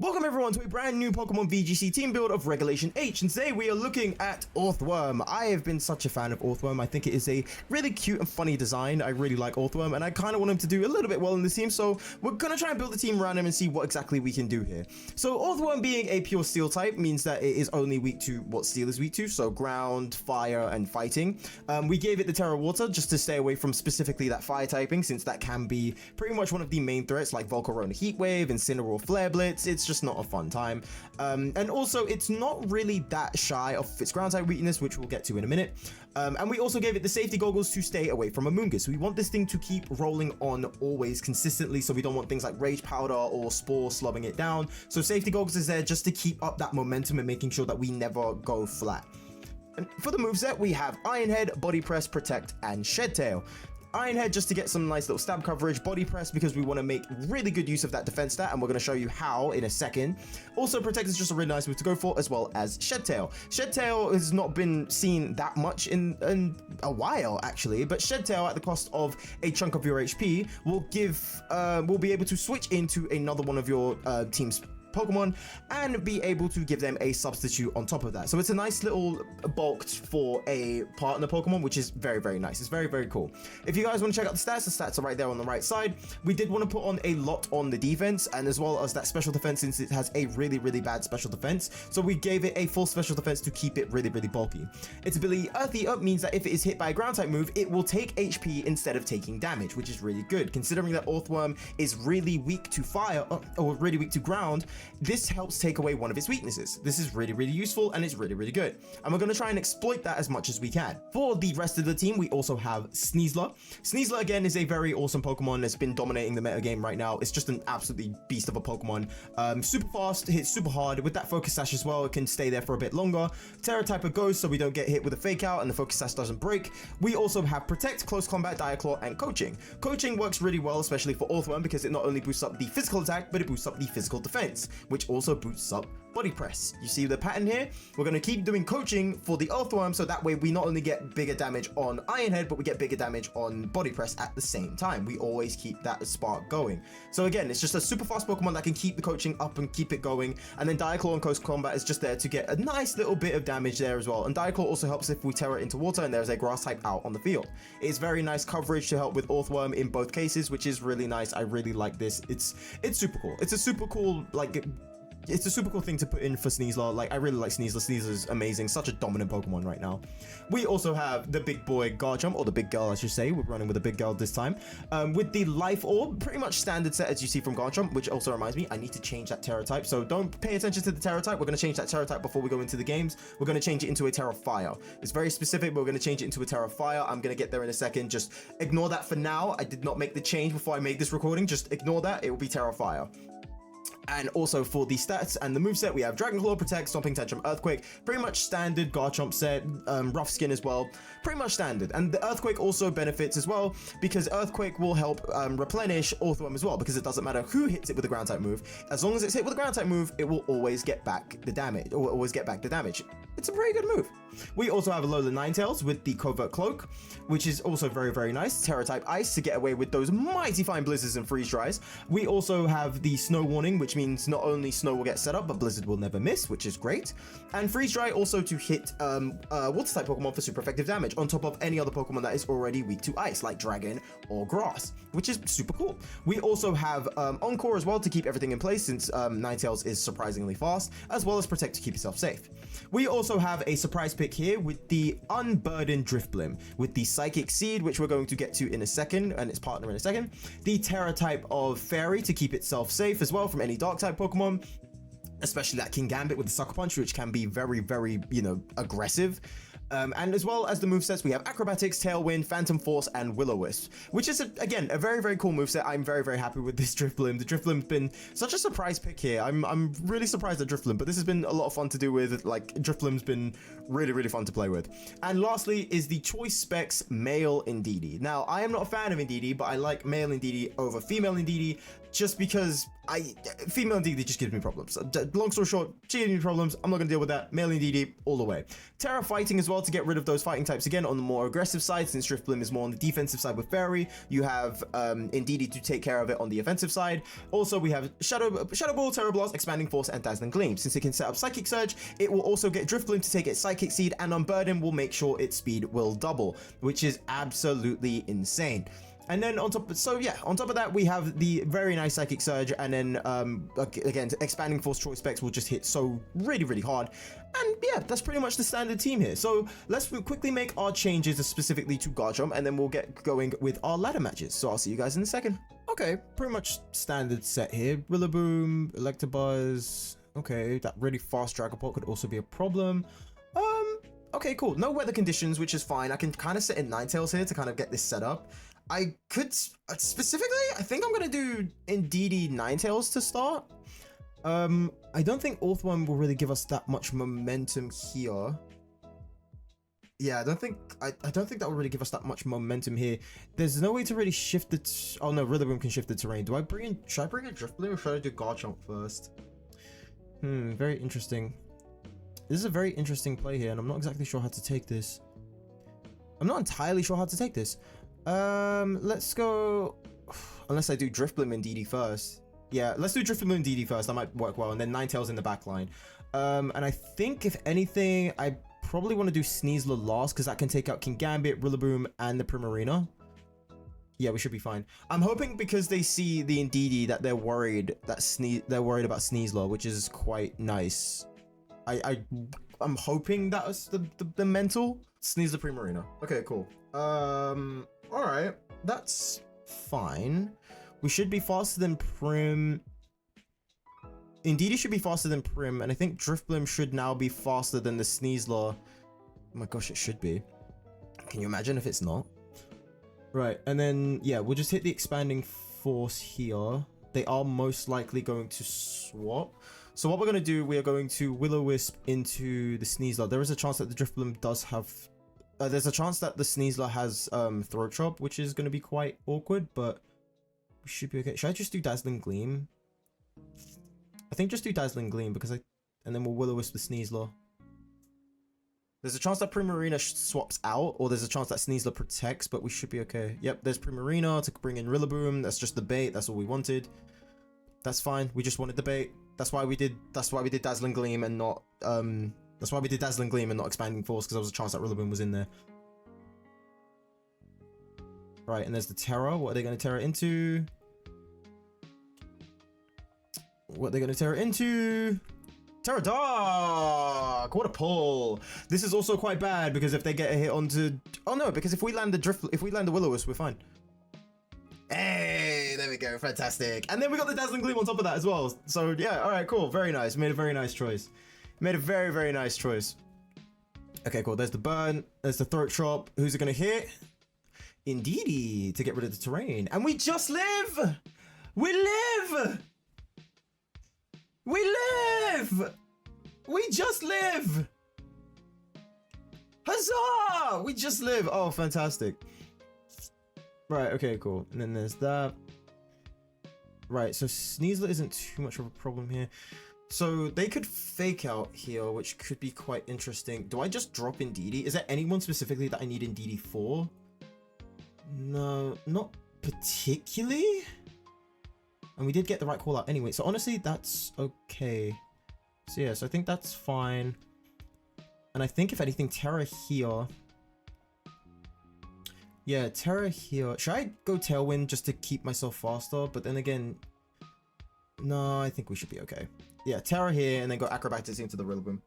Welcome everyone to a brand new Pokemon VGC team build of Regulation H, and today we are looking at Orthworm. I have been such a fan of Orthworm. I think it is a really cute and funny design. I really like Orthworm, and I kind of want him to do a little bit well in this team, so we're going to try and build the team around him and see what exactly we can do here. So Orthworm being a pure steel type means that it is only weak to what steel is weak to, so ground, fire, and fighting. We gave it the Terra Water just to stay away from specifically that fire typing, since that can be pretty much one of the main threats like Volcarona Heatwave, Incineroar Flare Blitz. It's just not a fun time, and also it's not really that shy of its ground type weakness, which we'll get to in a minute. And we also gave it the safety goggles to stay away from Amoonguss. We want this thing to keep rolling on always consistently, so we don't want things like Rage Powder or Spore slowing it down. So safety goggles is there just to keep up that momentum and making sure that we never go flat. And for the moveset, we have Iron Head, Body Press, Protect, and Shed Tail. Iron Head just to get some nice little stab coverage, Body Press because we want to make really good use of that defense stat, and we're going to show you how in a second. Also, Protect is just a really nice move to go for, as well as Shed Tail. Shed Tail has not been seen that much in a while actually, but Shed Tail at the cost of a chunk of your HP will be able to switch into another one of your team's Pokemon and be able to give them a substitute on top of that. So it's a nice little bulk for a partner Pokemon, which is very, very nice. It's very, very cool. If you guys want to check out the stats are right there on the right side. We did want to put on a lot on the defense, and as well as that special defense, since it has a really, really bad special defense. So we gave it a full special defense to keep it really, really bulky. Its ability Earthy Up means that if it is hit by a ground type move, it will take HP instead of taking damage, which is really good. Considering that Orthworm is really weak to fire or really weak to ground, this helps take away one of its weaknesses. This is really, really useful, and it's really, really good. And we're going to try and exploit that as much as we can. For the rest of the team, we also have Sneasler. Sneasler, again, is a very awesome Pokemon that's been dominating the meta game right now. It's just an absolutely beast of a Pokemon. Super fast, hits super hard. With that Focus Sash as well, it can stay there for a bit longer. Terra type of Ghost, so we don't get hit with a Fake Out and the Focus Sash doesn't break. We also have Protect, Close Combat, Diaclaw, and Coaching. Coaching works really well, especially for Orthworm, because it not only boosts up the physical attack, but it boosts up the physical defense, which also boosts up Body Press. You see the pattern here? We're going to keep doing Coaching for the Orthworm, so that way we not only get bigger damage on Iron Head, but we get bigger damage on Body Press at the same time. We always keep that spark going. So again, it's just a super fast Pokemon that can keep the Coaching up and keep it going, and then Diaclaw and Close Combat is just there to get a nice little bit of damage there as well. And Diaclaw also helps if we Terra into water and there's a grass type out on the field. It's very nice coverage to help with Orthworm in both cases, which is really nice. I really like this. It's super cool. It's a super cool, like, it's a super cool thing to put in for Sneasler. Like, I really like Sneasler. Sneasler's amazing. Such a dominant Pokemon right now. We also have the big boy Garchomp, or the big girl, I should say. We're running with a big girl this time. With the Life Orb, pretty much standard set as you see from Garchomp, which also reminds me, I need to change that Terra type. So don't pay attention to the Terra type. We're going to change that Terra type before we go into the games. We're going to change it into a Terra Fire. It's very specific, but we're going to change it into a Terra Fire. I'm going to get there in a second. Just ignore that for now. I did not make the change before I made this recording. Just ignore that. It will be Terra Fire. And also for the stats and the moveset, we have Dragon Claw, Protect, Stomping Tantrum, Earthquake. Pretty much standard Garchomp set, Rough Skin as well. Pretty much standard. And the Earthquake also benefits as well, because Earthquake will help replenish Orthworm as well, because it doesn't matter who hits it with a ground type move. As long as it's hit with a ground type move, it will always get back the damage, or always get back the damage. It's a very good move. We also have Alola Ninetales with the Covert Cloak, which is also very, very nice. Terra type Ice to get away with those mighty fine blizzards and freeze dries. We also have the Snow Warning, which means not only snow will get set up, but blizzard will never miss, which is great. And freeze dry also to hit water type Pokemon for super effective damage, on top of any other Pokemon that is already weak to ice, like dragon or grass, which is super cool. We also have Encore as well to keep everything in place, since Ninetales is surprisingly fast, as well as Protect to keep yourself safe. We also have a surprise pick here with the Unburdened Drifblim, with the Psychic Seed, which we're going to get to in a second, and its partner in a second. The Terra type of Fairy to keep itself safe as well from any Dark type Pokemon, especially that King Gambit with the Sucker Punch, which can be very, very, aggressive. And as well as the movesets, we have Acrobatics, Tailwind, Phantom Force, and Will-O-Wisp, which is, again, a very, very cool moveset. I'm very, very happy with this Drifblim. The Drifblim's been such a surprise pick here. I'm really surprised at Drifblim, but this has been a lot of fun to do with. Like, Drifblim's been really, really fun to play with. And lastly is the Choice Specs Male Indeedee. Now, I am not a fan of Indeedee, but I like male Indeedee over female Indeedee. just because female Indeedee just gives me problems. Long story short, she gives me problems. I'm not gonna deal with that. Male Indeedee all the way. Terra fighting as well to get rid of those fighting types again on the more aggressive side, since Drifblim is more on the defensive side with Fairy. You have Indeedee to take care of it on the offensive side. Also, we have Shadow Ball, Terra Blast, Expanding Force, and Dazzling Gleam. Since it can set up Psychic Surge, it will also get Drifblim to take its Psychic Seed, and Unburden will make sure its speed will double, which is absolutely insane. And then on top of that, we have the very nice Psychic Surge, and then again, Expanding Force Choice Specs will just hit so really hard. And yeah, that's pretty much the standard team here. So let's quickly make our changes specifically to Garchomp, and then we'll get going with our ladder matches. So I'll see you guys in a second. Okay, pretty much standard set here. Rillaboom, Electabuzz. Okay, that really fast Dragapult could also be a problem. Okay, cool. No weather conditions, which is fine. I can kind of set in Ninetales here to kind of get this set up. I could specifically, I think I'm gonna do Indeedee Ninetales to start. I don't think Orthworm will really give us that much momentum here. Yeah, I don't think that will really give us that much momentum here. There's no way to really shift the. Oh no, Rillaboom can shift the terrain. Should I bring in Drifblim or should I do Garchomp first? Very interesting. This is a very interesting play here, and I'm not exactly sure how to take this. I'm not entirely sure how to take this. Let's go. Unless I do Drifblim and Indeedee first. Yeah, let's do Drifblim and Indeedee first. That might work well, and then Ninetales in the back line. And I think if anything, I probably want to do Sneasler last because that can take out Kingambit, Rillaboom, and the Primarina. Yeah, we should be fine. I'm hoping because they see the Indeedee that they're worried that they're worried about Sneasler, which is quite nice. I'm hoping that's the mental. Sneasler Primarina. Okay, cool. All right, that's fine. We should be faster than Prim. Indeedee should be faster than Prim, and I think Drifblim should now be faster than the Sneasler. Oh my gosh, it should be. Can you imagine if it's not? Right, and then yeah, we'll just hit the Expanding Force here. They are most likely going to swap. So what we're going to do, we are going to Will-O-Wisp into the Sneasler. There is a chance that the Drifblim does have... there's a chance that the Sneasler has Throat Chop, which is going to be quite awkward, but we should be okay. Should I just do Dazzling Gleam? I think just do Dazzling Gleam because and then we'll Will-O-Wisp the Sneasler. There's a chance that Primarina swaps out, or there's a chance that Sneasler protects, but we should be okay. Yep, there's Primarina to bring in Rillaboom. That's just the bait. That's all we wanted. That's fine. We just wanted the bait. That's why we did Dazzling Gleam and not that's why we did Dazzling Gleam and not Expanding Force, because there was a chance that Rillaboom was in there. Right, and there's the Terra. What are they going to Terra into? What are they going to Terra into? Terra Dark! What a pull! This is also quite bad because if they get a hit onto... Oh no, because if we land the Will-O-Wisp, we're fine. Hey, there we go, fantastic. And then we got the Dazzling Gleam on top of that as well. So yeah, all right, cool, very nice. Made a very nice choice. Made a very nice choice. Okay, cool. There's the burn. There's the Throat Chop. Who's it gonna hit? Indeedee to get rid of the terrain. And we just live. We live. We live. We just live. Huzzah! We just live. Oh, fantastic. Right, okay, cool. And then there's that. Right, so Sneasler isn't too much of a problem here. So they could fake out here, which could be quite interesting. Do I just drop Indeedee? Is there anyone specifically that I need Indeedee for? No, not particularly. And we did get the right call out anyway. So honestly, that's okay. So yeah, so I think that's fine. And I think if anything, Terra here. Yeah, Terra here. Should I go Tailwind just to keep myself faster? But then again, no, I think we should be okay. Yeah, Terra here and then go Acrobatics into the Rillaboom.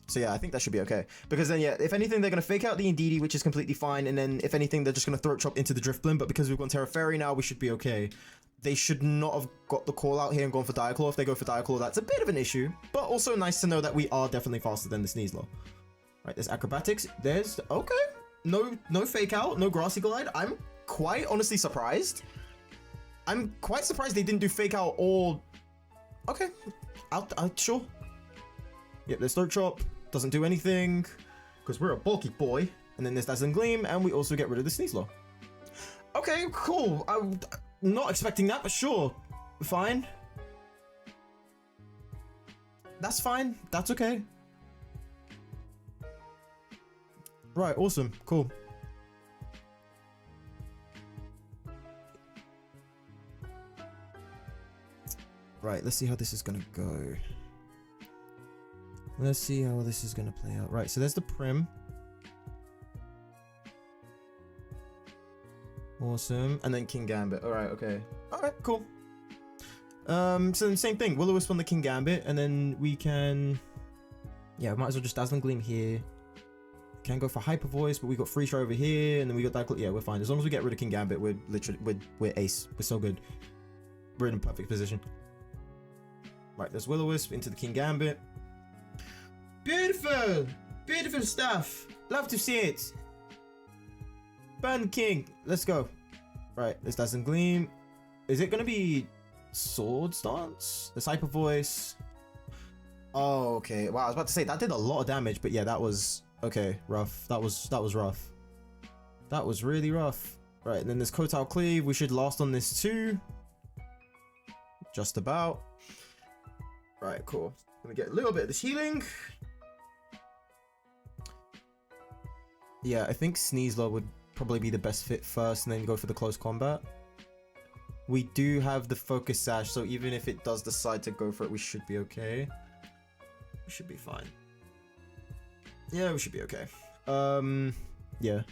So yeah, I think that should be okay. Because then yeah, if anything, they're going to fake out the Indeedee, which is completely fine. And then if anything, they're just going to Throat Chop into the Drifblim. But because we've gone Terra Fairy now, we should be okay. They should not have got the call out here and gone for Dire Claw. If they go for Dire Claw, that's a bit of an issue. But also nice to know that we are definitely faster than the Sneasler. Right, there's Acrobatics. There's... Okay. No fake out, no Grassy Glide. I'm quite honestly surprised. I'm quite surprised they didn't do fake out or... Okay, sure. Yep, there's Throat Chop. Doesn't do anything because we're a bulky boy. And then there's Dazzling Gleam, and we also get rid of the Sneasler. Okay, cool. Not expecting that, but sure. Fine. That's fine. That's okay. Right, awesome. Cool. Right, let's see how this is gonna go. Let's see how this is gonna play out. Right, so there's the Prim. Awesome. And then King Gambit. Alright, okay. Alright, cool. So then same thing. Will-O-Wisp on the King Gambit, and then we can... Yeah, we might as well just Dazzling Gleam here. Can go for Hyper Voice, but we got Freeze Dry over here, and then we got that. Yeah, we're fine. As long as we get rid of King Gambit, we're literally... We're ace. We're so good. We're in a perfect position. Right, there's Will-O-Wisp into the King Gambit. Beautiful! Beautiful stuff! Love to see it! Burn King! Let's go. Right, there's Dazzling Gleam. Is it gonna be Sword Stance? There's Hyper Voice. Oh, okay. Wow, I was about to say, that did a lot of damage, but yeah, that was... Okay, rough. That was rough. That was really rough. Right, and then there's Kotal Cleave. We should last on this too. Just about. Right, cool. Let me get a little bit of this healing. Yeah, I think Sneasler would probably be the best fit first and then go for the close combat. We do have the Focus Sash, so even if it does decide to go for it, we should be okay. We should be fine. Yeah, we should be okay. Yeah.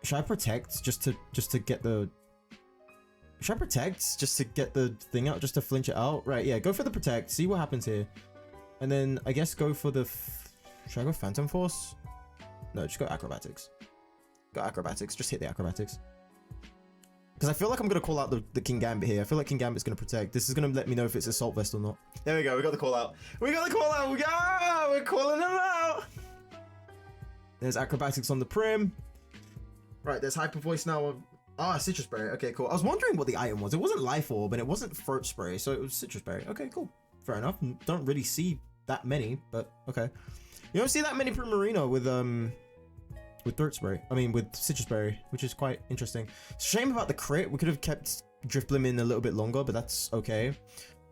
Should I protect just to get the... Should I protect just to get the thing out, just to flinch it out? Right, yeah, go for the protect, see what happens here. And then I guess go for the... Should I go Phantom Force? No, just go Acrobatics. Go Acrobatics, just hit the Acrobatics. Because I feel like I'm going to call out the King Gambit here. I feel like King Gambit's going to protect. This is going to let me know if it's Assault Vest or not. There we go, we got the call out. We got the call out, we're calling them out! There's Acrobatics on the Prim. Right, there's Hyper Voice now. Ah, Citrus Berry. Okay, cool. I was wondering what the item was. It wasn't Life Orb and it wasn't Throat Spray, so it was Citrus Berry. Okay, cool. Fair enough. Don't really see that many, but okay. You don't see that many Primarina with Throat Spray. I mean, with Citrus Berry, which is quite interesting. Shame about the crit. We could have kept Drifblim in a little bit longer, but that's okay.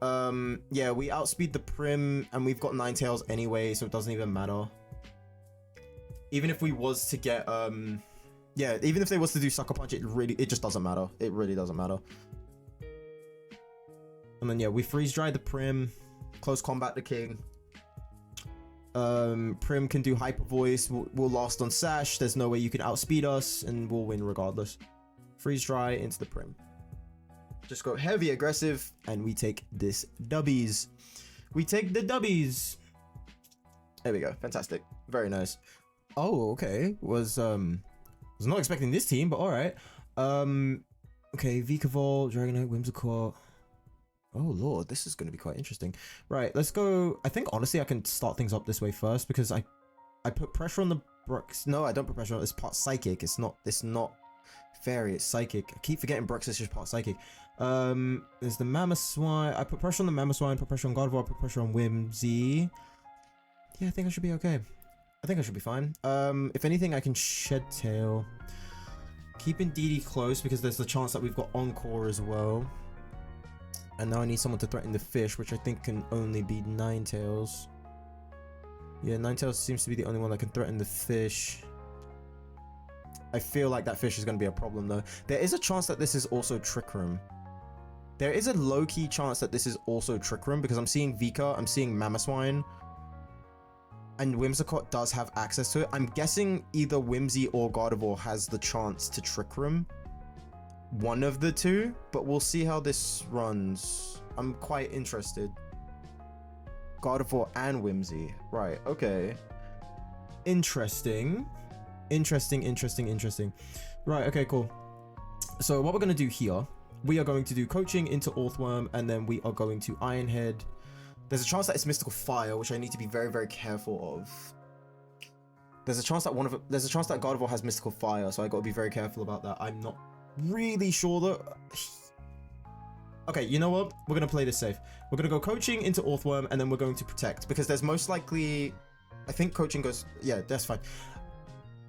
Yeah, we outspeed the Prim, and we've got Ninetales anyway, so it doesn't even matter. Even if we was to get yeah, even if they was to do Sucker Punch, it just doesn't matter. It really doesn't matter. And then yeah, we Freeze Dry the Prim, close combat the King. Prim can do Hyper Voice. We'll last on Sash. There's no way you can outspeed us, and we'll win regardless. Freeze Dry into the Prim. Just go heavy aggressive, and we take this dubbies. We take the dubbies. There we go. Fantastic. Very nice. Oh, okay. Was not expecting this team, but all right. Okay, Vikavolt, Dragonite, Whimsicott. Oh lord, this is going to be quite interesting. Right, let's go. I think honestly I can start things up this way first because I put pressure on the Brooks. No, I don't put pressure on it. It's part Psychic. It's not Fairy, it's Psychic. I keep forgetting Brooks is just part Psychic. There's the Mamoswine. I put pressure on the Mamoswine, put pressure on Gardevoir, put pressure on Whimsy. Yeah, I think I should be okay. I think I should be fine. If anything, I can Shed Tail. Keeping DD close because there's the chance that we've got Encore as well. And now I need someone to threaten the fish, which I think can only be Ninetales. Yeah, Ninetales seems to be the only one that can threaten the fish. I feel like that fish is going to be a problem though. There is a chance that this is also Trick Room. There is a low-key chance that this is also Trick Room because I'm seeing Vika, I'm seeing Mamoswine. And Whimsicott does have access to it. I'm guessing either Whimsy or Gardevoir has the chance to Trick Room. One of the two, but we'll see how this runs. I'm quite interested. Gardevoir and Whimsy. Right, okay. Interesting. Interesting. Right, okay, cool. So what we're going to do here, we are going to do Coaching into Orthworm, and then we are going to Iron Head. There's a chance that it's Mystical Fire, which I need to be very, very careful of. There's a chance that Gardevoir has Mystical Fire, so I got to be very careful about that. I'm not really sure that... Okay, you know what? We're going to play this safe. We're going to go Coaching into Orthworm, and then we're going to Protect, because there's most likely... I think Coaching goes... Yeah, that's fine.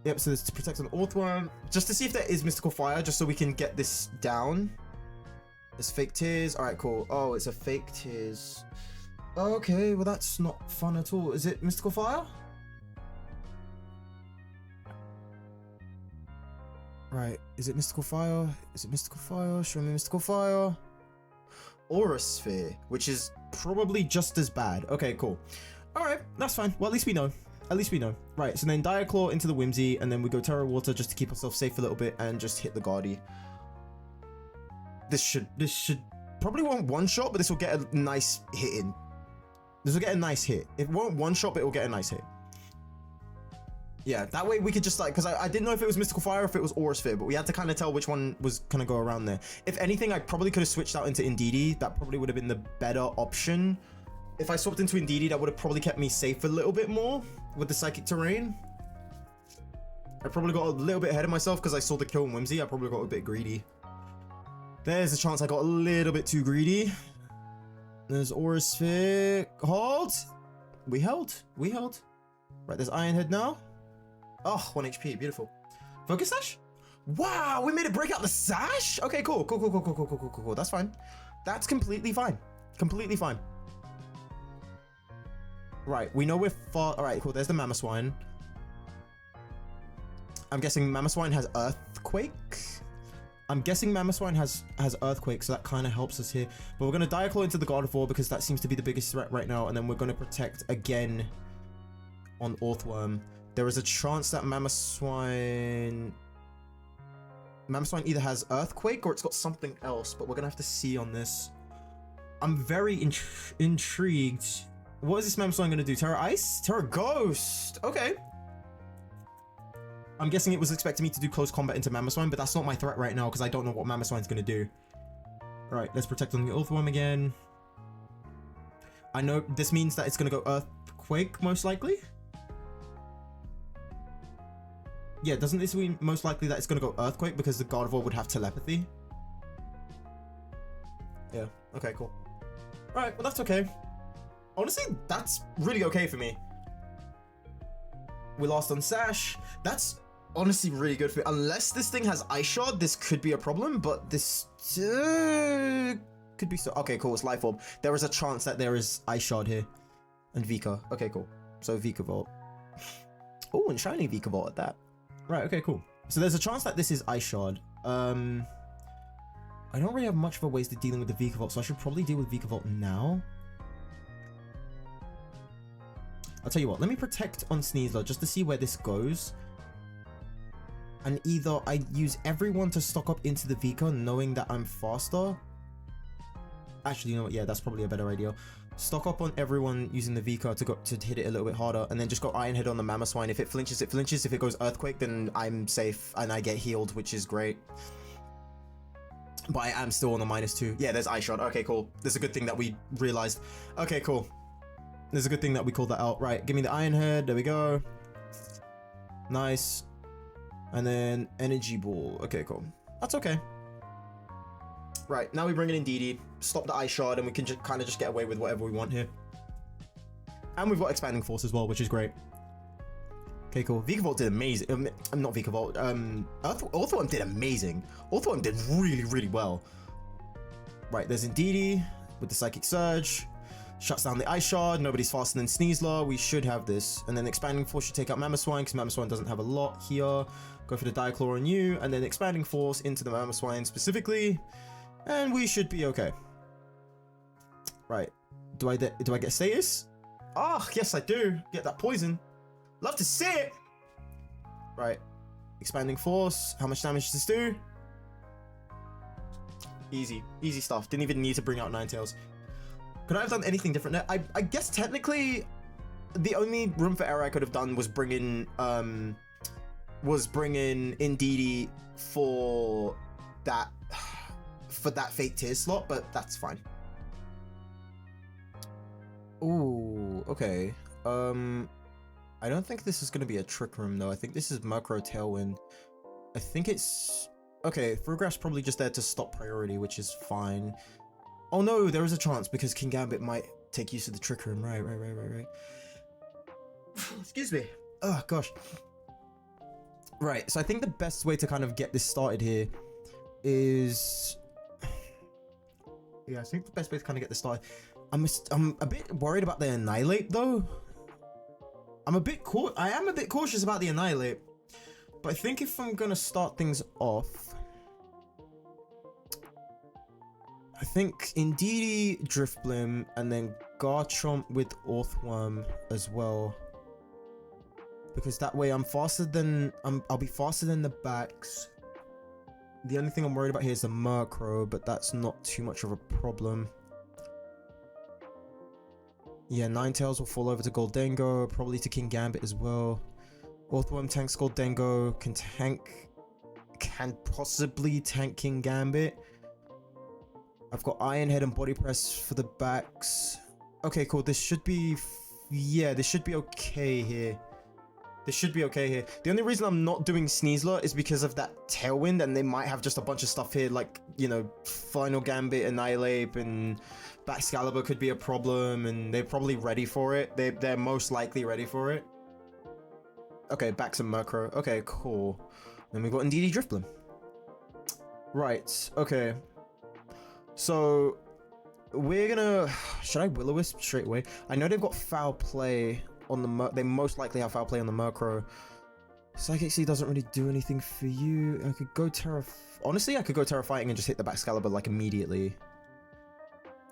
Yep, so this to protect an Orthworm. Just to see if there is Mystical Fire, just so we can get this down. There's fake tears. Alright, cool. Oh, it's a fake tears. Okay, well that's not fun at all. Is it Mystical Fire? Right, is it Mystical Fire? Is it Mystical Fire? Show me Mystical Fire. Aura Sphere, which is probably just as bad. Okay, cool. Alright, that's fine. Well, at least we know. At least we know. Right, so then Dire Claw into the Whimsy, and then we go Terra Water just to keep ourselves safe a little bit and just hit the Guardy. This should probably won't one-shot, but this will get a nice hit in. This will get a nice hit. It won't one-shot, but it will get a nice hit. Yeah, that way we could just like, because I didn't know if it was Mystical Fire or if it was Aura Sphere, but we had to kind of tell which one was going to go around there. If anything, I probably could have switched out into Indeedee. That probably would have been the better option. If I swapped into Indeedee, that would have probably kept me safe a little bit more with the Psychic Terrain. I probably got a little bit ahead of myself because I saw the kill in Whimsy. I probably got a bit greedy. There's a chance I got a little bit too greedy. There's Aura Sphere. Hold! We held. We held. Right, there's Iron Head now. Oh, 1 HP, beautiful. Focus Sash? Wow, we made it break out the Sash? Okay, cool. Cool. That's fine. That's completely fine. Completely fine. Right, we know we're far. Alright, cool. There's the Mamoswine. I'm guessing Mamoswine has Earthquake. I'm guessing Mamoswine has Earthquake, so that kind of helps us here. But we're going to Dire Claw into the God of War because that seems to be the biggest threat right now. And then we're going to protect again on Orthworm. There is a chance that Mamoswine either has Earthquake or it's got something else, but we're gonna have to see on this. I'm very intrigued. What is this Mamoswine gonna do? Terra Ice? Terra Ghost! Okay. I'm guessing it was expecting me to do close combat into Mamoswine, but that's not my threat right now because I don't know what Mamoswine's gonna do. Alright, let's protect on the Orthworm again. I know this means that it's gonna go Earthquake, most likely. Yeah, doesn't this mean most likely that it's going to go Earthquake because the God of War would have telepathy? Yeah, okay, cool. Alright, well that's okay. Honestly, that's really okay for me. We lost on Sash. That's honestly really good for me. Unless this thing has Ice Shard, this could be a problem, but this could be so... Okay, cool, it's Life Orb. There is a chance that there is Ice Shard here. And Vika. Okay, cool. So Vikavolt. Oh, and Shiny Vikavolt at that. Right, okay, cool. So there's a chance that this is Ice Shard. I don't really have much of a ways to dealing with the Vikavolt, so I should probably deal with Vikavolt now. I'll tell you what, let me protect on Sneasler just to see where this goes. And either I use everyone to stock up into the Vika knowing that I'm faster. Actually, you know what, yeah, that's probably a better idea. Stock up on everyone using the Vika to hit it a little bit harder, and then just go Iron Head on the Mamoswine. If it flinches, it flinches. If it goes Earthquake, then I'm safe and I get healed, which is great. But I am still on the -2. Yeah, there's Ice Shard. Okay, cool. There's a good thing that we realized. Okay, cool. There's a good thing that we called that out. Right, give me the Iron Head. There we go. Nice. And then Energy Ball. Okay, cool. That's okay. Right, now we bring in Indeedee, stop the Ice Shard, and we can just kind of just get away with whatever we want here. And we've got Expanding Force as well, which is great. Okay, cool. Vikavolt did amazing. Not Vikavolt. Orthworm did amazing. Orthworm did really, really well. Right, there's Indeedee with the Psychic Surge. Shuts down the Ice Shard. Nobody's faster than Sneasler. We should have this. And then Expanding Force should take out Mamoswine, because Mamoswine doesn't have a lot here. Go for the Dire Claw on you, and then Expanding Force into the Mamoswine specifically. And we should be okay. Right. Do I get status? Ah, yes I do. Get that poison. Love to see it. Right. Expanding Force. How much damage does this do? Easy. Easy stuff. Didn't even need to bring out Ninetales. Could I have done anything different there? I guess technically the only room for error I could have done was bring in Indeedee for that Fake Tears slot, but that's fine. Ooh, okay. I don't think this is going to be a Trick Room, though. I think this is Murkrow Tailwind. I think it's... Okay, Frugraph's probably just there to stop priority, which is fine. Oh no, there is a chance, because King Gambit might take use of the Trick Room. Right. Excuse me. Oh, gosh. Right, so I think the best way to kind of get this started here is... Yeah, I think the best way to kind of get this started... I'm a bit worried about the Annihilate, though. I am a bit cautious about the Annihilate. But I think if I'm going to start things off... I think Indeedee, Drifblim, and then Garchomp with Orthworm as well. Because that way I'm faster than... I'll be faster than the backs. The only thing I'm worried about here is the Murkrow, but that's not too much of a problem. Yeah, Ninetales will fall over to Goldengo, probably to King Gambit as well. Orthworm tanks Goldengo, can possibly tank King Gambit. I've got Iron Head and Body Press for the backs. Okay, cool. This should be... Yeah, this should be okay here. This should be okay here. The only reason I'm not doing Sneasler is because of that Tailwind, and they might have just a bunch of stuff here, like, you know, Final Gambit, Annihilate, and Baxcalibur could be a problem, and they're probably ready for it. They're most likely ready for it. Okay, Bax and Murkrow. Okay, cool. Then we've got Indeedee Drifblim. Right, okay. So, we're gonna... Should I Will-O-Wisp straight away? I know they've got Foul Play on the... They most likely have Foul Play on the Murkrow. Psychic Seed doesn't really do anything for you. I could go Honestly, I could go Terra Fighting and just hit the Baxcalibur, like, immediately.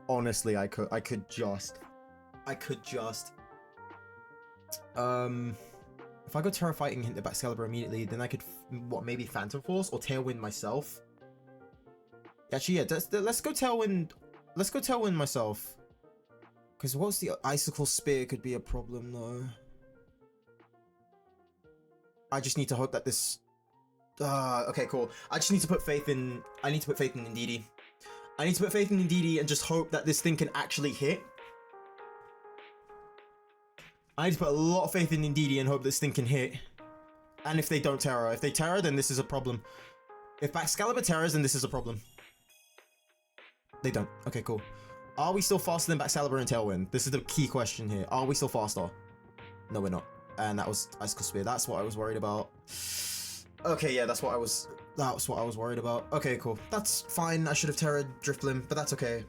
Honestly, I could just... If I go Terra Fighting and hit the Baxcalibur immediately, then I could... What, maybe Phantom Force or Tailwind myself? Actually, yeah, let's go Tailwind. Let's go Tailwind myself. Because what's the Icicle Spear could be a problem, though. I just need to hope that this... okay, cool. I just need to put faith in... I need to put faith in Indeedee. I need to put faith in Indeedee and just hope that this thing can actually hit. I need to put a lot of faith in Indeedee and hope this thing can hit. And if they don't Terra. If they Terra, then this is a problem. If Baxcalibur Terras, then this is a problem. They don't. Okay, cool. Are we still faster than Baxcalibur and Tailwind? This is the key question here. Are we still faster? No, we're not. And that was Icicle Spear. That's what I was worried about. Okay, yeah, that's what I was worried about. Okay, cool. That's fine. I should have Terra Drifblim, but that's okay.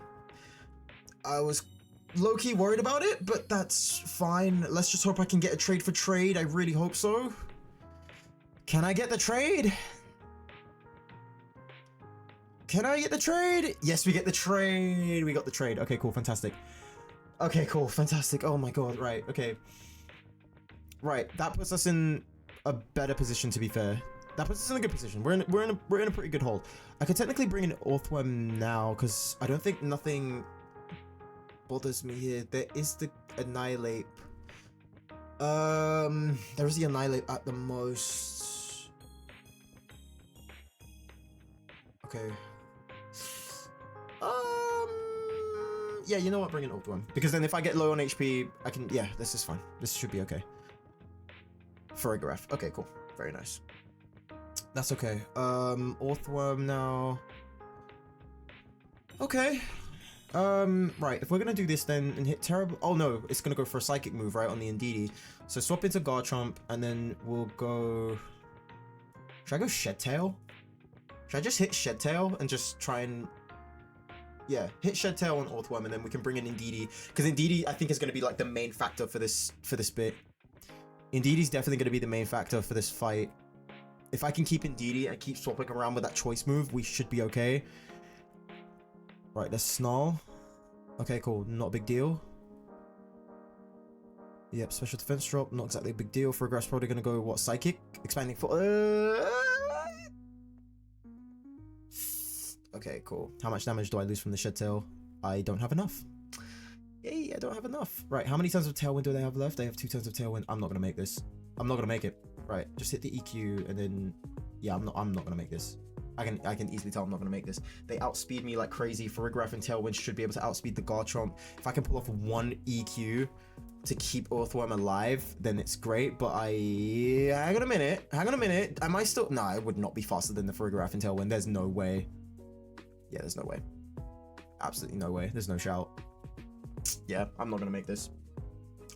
I was low-key worried about it, but that's fine. Let's just hope I can get a trade for trade. I really hope so. Can I get the trade? Can I get the trade? Yes, we get the trade. We got the trade. Okay, cool. Fantastic. Okay, cool. Fantastic. Oh my god. Right. Okay. Right. That puts us in a better position, to be fair. That puts us in a good position. We're in a pretty good hold. I could technically bring in Orthworm now, because I don't think nothing bothers me here. There is the Annihilate. There is the Annihilate at the most. Okay. Yeah, you know what? Bring in Orthworm. Because then if I get low on HP, I can... Yeah, this is fine. This should be okay. Farigiraf. Okay, cool. Very nice. That's okay. Orthworm now. Okay. Right. If we're gonna do this then and hit terrible... Oh, no. It's gonna go for a Psychic move, right? On the Indeedee. So swap into Garchomp, and then we'll go... Should I go Shed Tail? Should I just hit Shed Tail and just try and... Yeah, hit Shed Tail on Orthworm, and then we can bring in Indeedee. Because Indeedee, I think, is going to be, like, the main factor for this bit. Indeedee's definitely going to be the main factor for this fight. If I can keep Indeedee and keep swapping around with that choice move, we should be okay. Right, let's Snarl. Okay, cool. Not a big deal. Yep, special defense drop. Not exactly a big deal. Farigiraf's probably going to go, what, Psychic? Expanding for... Okay, cool. How much damage do I lose from the Shed Tail? I don't have enough. Yay, I don't have enough. Right, how many turns of Tailwind do they have left? They have 2 turns of Tailwind. I'm not gonna make this. I'm not gonna make it. Right, just hit the EQ and then... Yeah, I'm not gonna make this. I can easily tell I'm not gonna make this. They outspeed me like crazy. Farigiraf and Tailwind should be able to outspeed the Garchomp. If I can pull off 1 EQ to keep Orthworm alive, then it's great. But hang on a minute. Am I still... No, I would not be faster than the Farigiraf and Tailwind. There's no way. Yeah, there's no way. Absolutely no way. There's no shout. Yeah, I'm not gonna make this.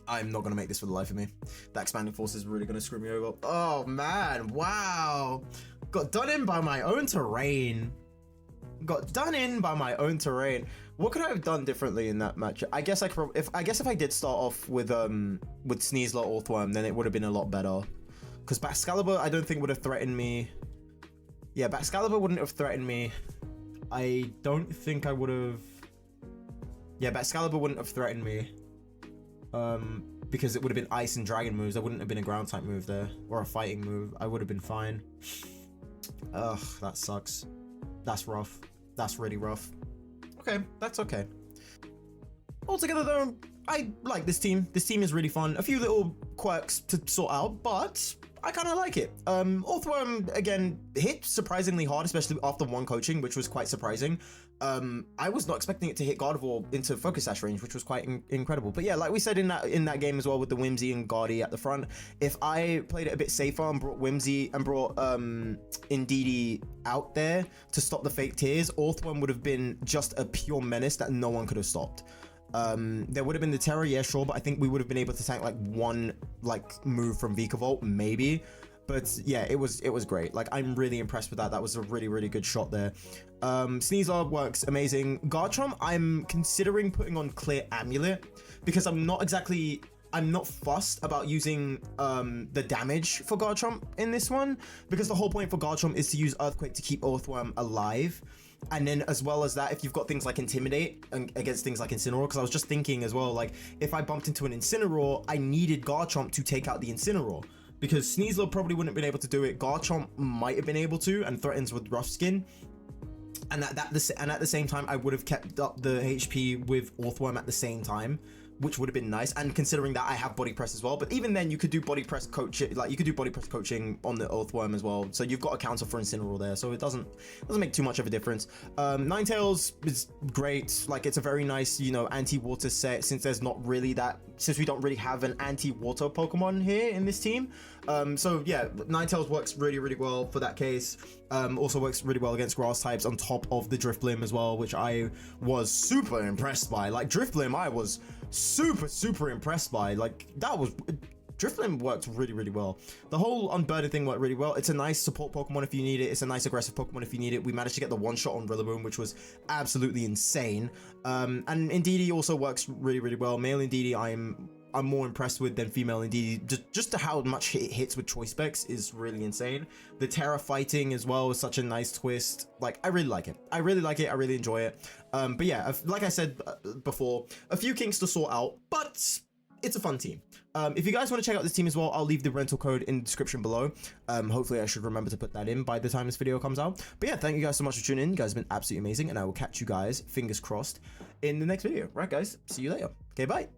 I'm not gonna make this for the life of me. That expanding force is really gonna screw me over. Oh man, wow. Got done in by my own terrain. Got done in by my own terrain. What could I have done differently in that match? I guess if I did start off with Sneasler Orthworm, then it would have been a lot better. Because Baxcalibur, I don't think would have threatened me. Yeah, Baxcalibur wouldn't have threatened me. I don't think I would have. Yeah, Baxcalibur wouldn't have threatened me. Because it would have been ice and dragon moves. There wouldn't have been a ground type move there or a fighting move. I would have been fine. Ugh, that sucks. That's rough. That's really rough. Okay, that's okay. Altogether though, I like this team. This team is really fun. A few little quirks to sort out, but I kind of like it. Orthworm, again, hit surprisingly hard, especially after one coaching, which was quite surprising. I was not expecting it to hit Gardevoir into Focus Sash range, which was quite incredible. But yeah, like we said in that game as well with the Whimsy and Guardy at the front, if I played it a bit safer and brought Whimsy and brought Indeedee out there to stop the fake tears, Orthworm would have been just a pure menace that no one could have stopped. There would have been the Terror, yeah, sure, but I think we would have been able to tank like one move from Vikavolt, maybe. But yeah, it was great. Like, I'm really impressed with that. That was a really good shot there. Sneasler works amazing. Garchomp, I'm considering putting on Clear Amulet because I'm not fussed about using the damage for Garchomp in this one, because the whole point for Garchomp is to use Earthquake to keep Orthworm alive. And then as well as that, if you've got things like Intimidate against things like Incineroar, because I was just thinking as well, like if I bumped into an Incineroar, I needed Garchomp to take out the Incineroar, because Sneasler probably wouldn't have been able to do it. Garchomp might have been able to and threatens with Rough Skin. And at the same time, I would have kept up the HP with Orthworm at the same time, which would have been nice. And considering that I have body press as well, but even then you could do body press coaching, like you could do body press coaching on the Orthworm as well. So you've got a counter for Incineroar there, so it doesn't make too much of a difference. Ninetales is great. Like, it's a very nice, you know, anti-water set, since we don't really have an anti-water Pokemon here in this team. So yeah, Ninetales works really well for that case. Also works really well against grass types on top of the Drifblim as well, which I was super impressed by. Like, Drifblim, I was super impressed by. Like, Drifblim worked really well. The whole Unburdened thing worked really well. It's a nice support Pokemon if you need it. It's a nice aggressive Pokemon if you need it. We managed to get the one shot on Rillaboom, which was absolutely insane. And Indeedee also works really well. Male Indeedee, I'm more impressed with than female Indeedee. Just to how much it hits with choice specs is really insane. The Terra fighting as well is such a nice twist. Like, I really like it. I really enjoy it. But yeah, like I said before, a few kinks to sort out, but it's a fun team. If you guys want to check out this team as well, I'll leave the rental code in the description below. Hopefully I should remember to put that in by the time this video comes out. But yeah, thank you guys so much for tuning in. You guys have been absolutely amazing, and I will catch you guys, fingers crossed, in the next video. Right, guys? See you later. Okay, bye.